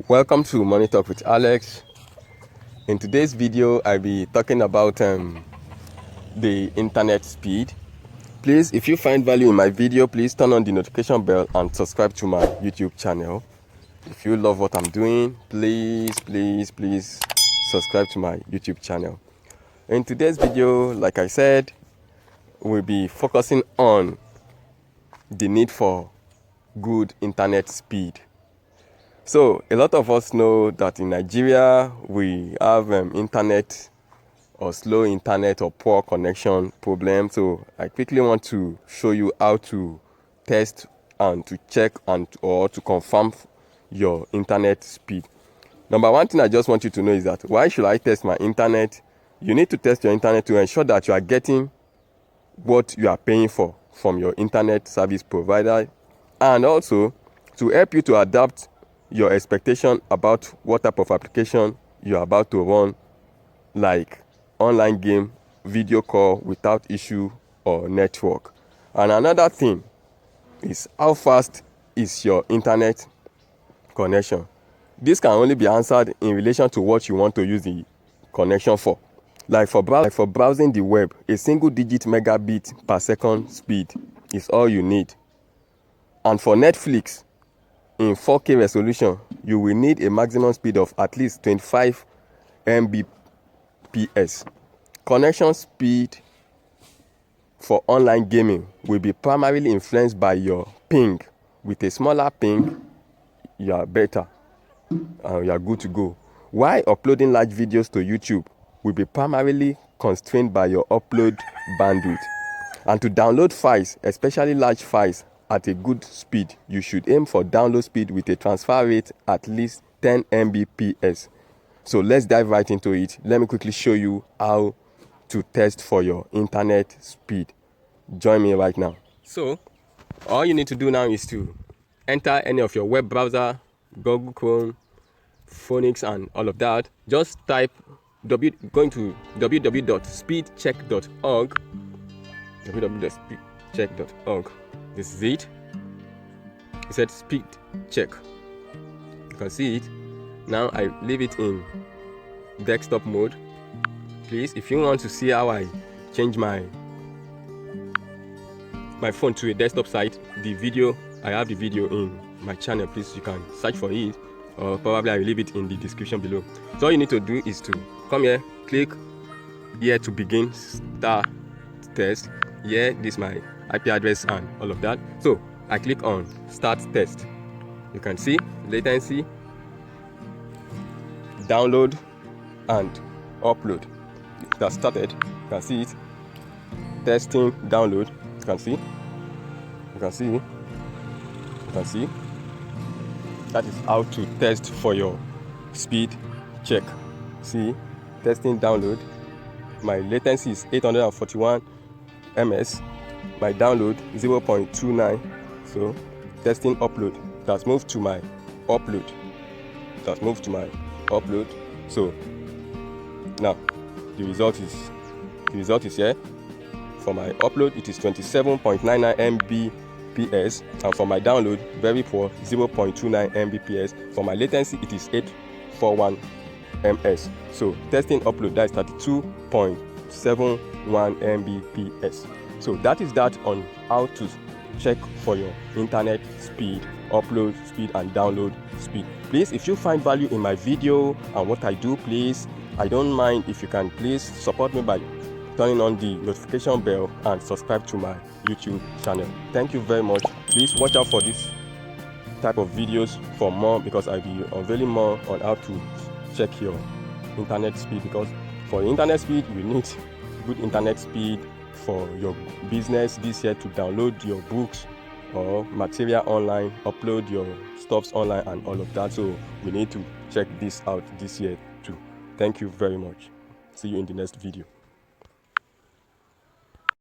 Welcome to Money Talk with Alex. In today's video, I'll be talking about the internet speed. Please, if you find value in my video, please turn on the notification bell and subscribe to my YouTube channel. If you love what I'm doing, please subscribe to my YouTube channel. In today's video, like I said, we'll be focusing on the need for good internet speed. So a lot of us know that in Nigeria we have internet or slow internet or poor connection problem. So I quickly want to show you how to test and to check or to confirm your internet speed. Number one thing I just want you to know is that why should I test my internet? You need to test your internet to ensure that you are getting what you are paying for from your internet service provider, and also to help you to adapt your expectation about what type of application you're about to run, like online game, video call without issue or network. And another thing is how fast is your internet connection. This can only be answered in relation to what you want to use the connection for. Like for browsing the web, a single digit megabit per second speed is all you need. And for Netflix, in 4K resolution, you will need a maximum speed of at least 25 Mbps. Connection speed for online gaming will be primarily influenced by your ping. With a smaller ping, you are better and you are good to go. While uploading large videos to YouTube will be primarily constrained by your upload bandwidth. And to download files, especially large files, at a good speed, you should aim for download speed with a transfer rate at least 10 Mbps. So let's dive right into it. Let me quickly show you how to test for your internet speed. Join me right now. So all you need to do now is to enter any of your web browser, Google Chrome, Phoenix and all of that. Just type going to www.speedcheck.org. www.speedcheck.org. This is it. It said speed check. You can see it. Now I leave it in desktop mode. Please, if you want to see how I change my phone to a desktop site, I have the video in my channel. Please, you can search for it, or probably I will leave it in the description below. So all you need to do is to come here, click here to begin start test. Here, this is my IP address and all of that. So I click on start test. You can see latency, download and upload. That started. You can see it. Testing, download. You can see. That is how to test for your speed check. See, testing, download. My latency is 841 ms. My download 0.29. So testing, upload. That's moved to my upload. So now the result is here. For my upload, it is 27.99 Mbps, and for my download, very poor, 0.29 Mbps. For my latency, it is 841 ms. So testing, upload, that is 32.71 Mbps. So that is that on how to check for your internet speed, upload speed and download speed. Please, if you find value in my video and what I do, please, I don't mind if you can please support me by turning on the notification bell and subscribe to my YouTube channel. Thank you very much. Please watch out for this type of videos for more, because I'll be unveiling more on how to check your internet speed. Because for internet speed, you need good internet speed for your business this year, to download your books or material online, upload your stuffs online and all of that. So we need to check this out this year too. Thank you very much. See you in the next video.